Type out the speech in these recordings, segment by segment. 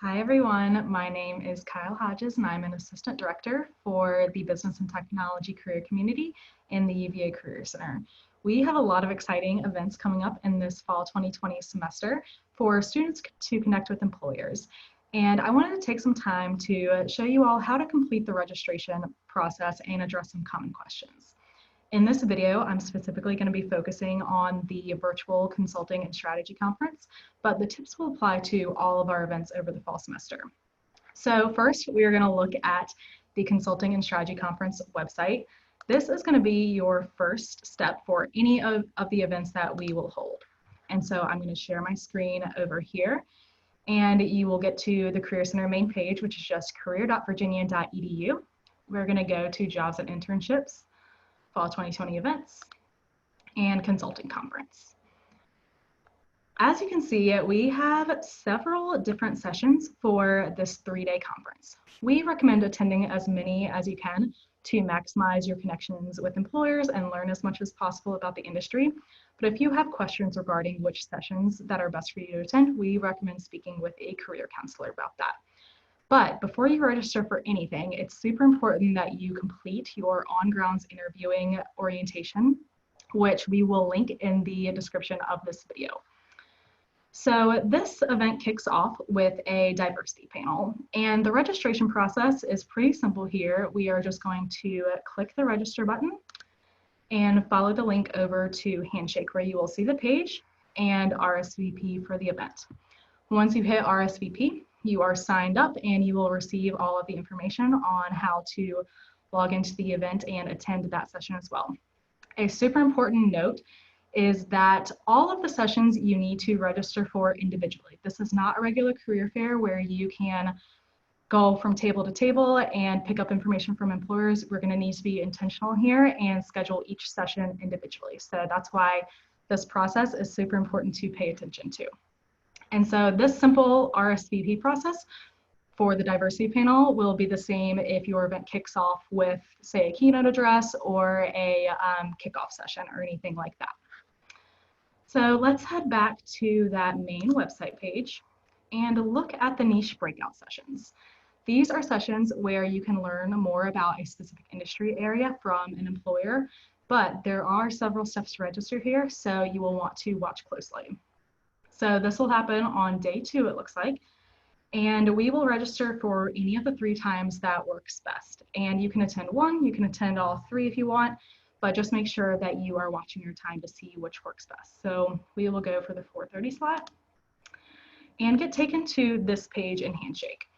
Hi everyone, my name is Kyle Hodges and I'm an Assistant Director for the Business and Technology Career Community in the UVA Career Center. We have a lot of exciting events coming up in this fall 2020 semester for students to connect with employers. And I wanted to take some time to show you all how to complete the registration process and address some common questions. In this video, I'm specifically going to be focusing on the Virtual Consulting and Strategy Conference, but the tips will apply to all of our events over the fall semester. So first, we are going to look at the Consulting and Strategy Conference website. This is going to be your first step for any of the events that we will hold. And so I'm going to share my screen over here, and you will get to the Career Center main page, which is just career.virginia.edu. We're going to go to Jobs and Internships, Fall 2020 Events, and Consulting Conference. As you can see, we have several different sessions for this 3-day conference. We recommend attending as many as you can to maximize your connections with employers and learn as much as possible about the industry. But if you have questions regarding which sessions that are best for you to attend, we recommend speaking with a career counselor about that. But before you register for anything, it's super important that you complete your on-grounds interviewing orientation, which we will link in the description of this video. So this event kicks off with a diversity panel, and the registration process is pretty simple here. We are just going to click the register button and follow the link over to Handshake, where you will see the page and RSVP for the event. Once you hit RSVP, you are signed up and you will receive all of the information on how to log into the event and attend that session as well. A super important note is that all of the sessions you need to register for individually. This is not a regular career fair where you can go from table to table and pick up information from employers. We're going to need to be intentional here and schedule each session individually. So that's why this process is super important to pay attention to. And so this simple RSVP process for the diversity panel will be the same if your event kicks off with, say, a keynote address or a kickoff session or anything like that. So let's head back to that main website page and look at the Niche Breakout Sessions. These are sessions where you can learn more about a specific industry area from an employer, but there are several steps to register here, so you will want to watch closely. So this will happen on day 2, it looks like, and we will register for any of the 3 times that works best. And you can attend 1, you can attend all 3 if you want, but just make sure that you are watching your time to see which works best. So we will go for the 4:30 slot and get taken to this page in Handshake.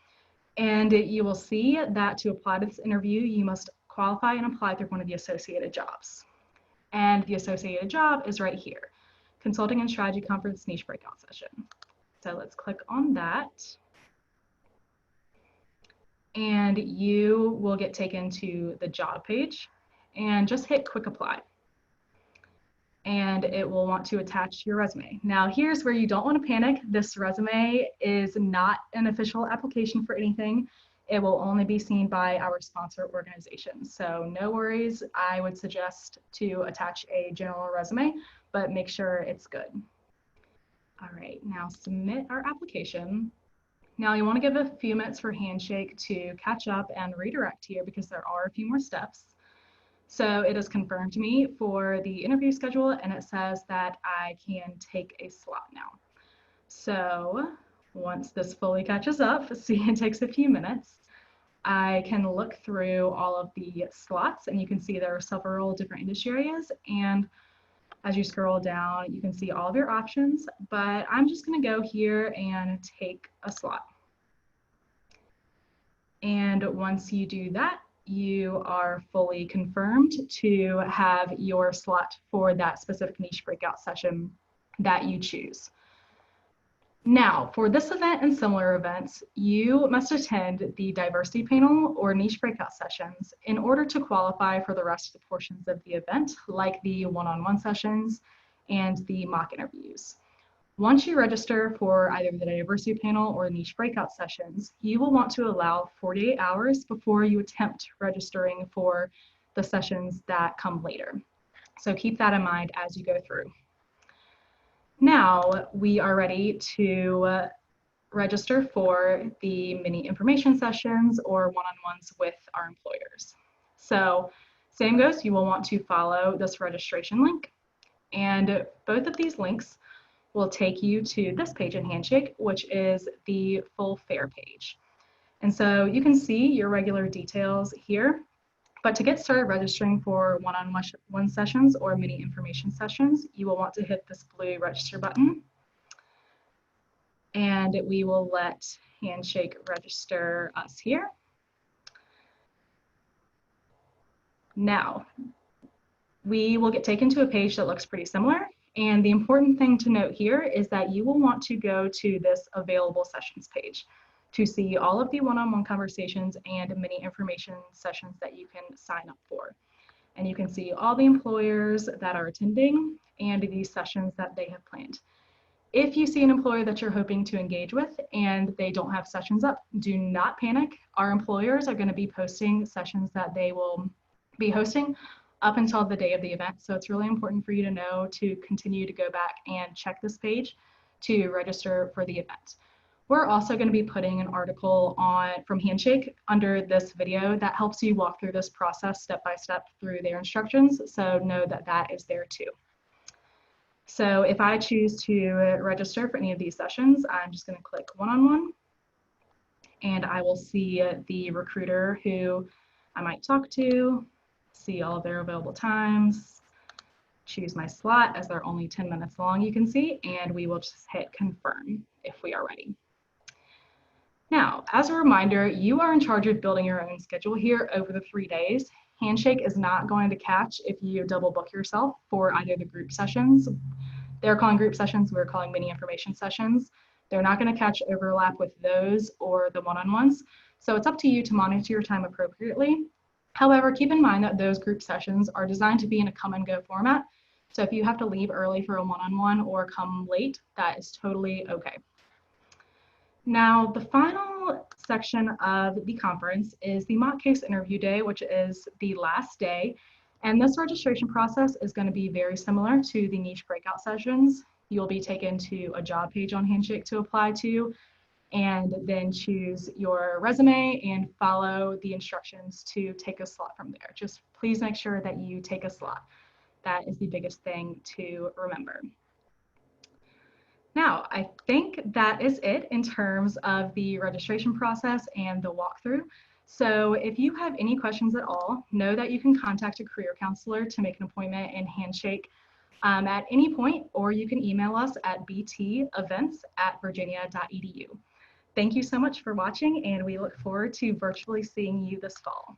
And you will see that to apply to this interview, you must qualify and apply through one of the associated jobs. And the associated job is right here. Consulting and Strategy Conference Niche Breakout Session. So let's click on that. And you will get taken to the job page and just hit Quick Apply. And it will want to attach your resume. Now here's where you don't want to panic. This resume is not an official application for anything. It will only be seen by our sponsor organization. So no worries, I would suggest to attach a general resume, but make sure it's good. All right, now submit our application. Now you want to give a few minutes for Handshake to catch up and redirect here because there are a few more steps. So it is confirmed to me for the interview schedule and it says that I can take a slot now. So once this fully catches up, see, it takes a few minutes, I can look through all of the slots and you can see there are several different industry areas, and as you scroll down you can see all of your options, but I'm just going to go here and take a slot. And once you do that, you are fully confirmed to have your slot for that specific niche breakout session that you choose. Now, for this event and similar events, you must attend the diversity panel or niche breakout sessions in order to qualify for the rest of the portions of the event, like the one-on-one sessions and the mock interviews. Once you register for either the diversity panel or niche breakout sessions, you will want to allow 48 hours before you attempt registering for the sessions that come later. So keep that in mind as you go through. Now we are ready to register for the mini information sessions or one-on-ones with our employers. So same goes, you will want to follow this registration link, and both of these links will take you to this page in Handshake, which is the full fare page. And so you can see your regular details here, but to get started registering for one-on-one sessions or mini information sessions, you will want to hit this blue register button, and we will let Handshake register us here. Now, we will get taken to a page that looks pretty similar. And the important thing to note here is that you will want to go to this available sessions page to see all of the one-on-one conversations and mini information sessions that you can sign up for. And you can see all the employers that are attending and the sessions that they have planned. If you see an employer that you're hoping to engage with and they don't have sessions up, do not panic. Our employers are going to be posting sessions that they will be hosting up until the day of the event. So it's really important for you to know to continue to go back and check this page to register for the event. We're also going to be putting an article from Handshake under this video that helps you walk through this process step by step through their instructions. So know that that is there too. So if I choose to register for any of these sessions, I'm just going to click one-on-one, and I will see the recruiter who I might talk to, see all of their available times, choose my slot as they're only 10 minutes long, you can see, and we will just hit confirm if we are ready. Now, as a reminder, you are in charge of building your own schedule here over the 3 days. Handshake is not going to catch if you double book yourself for either the group sessions. They're calling group sessions, we're calling mini information sessions. They're not going to catch overlap with those or the one-on-ones. So it's up to you to monitor your time appropriately. However, keep in mind that those group sessions are designed to be in a come and go format. So if you have to leave early for a one-on-one or come late, that is totally okay. Now, the final section of the conference is the mock case interview day, which is the last day. And this registration process is going to be very similar to the Niche Breakout Sessions. You'll be taken to a job page on Handshake to apply to, and then choose your resume and follow the instructions to take a slot from there. Just please make sure that you take a slot. That is the biggest thing to remember. Now, I think that is it in terms of the registration process and the walkthrough. So if you have any questions at all, know that you can contact a career counselor to make an appointment in Handshake at any point, or you can email us at btevents@virginia.edu. Thank you so much for watching, and we look forward to virtually seeing you this fall.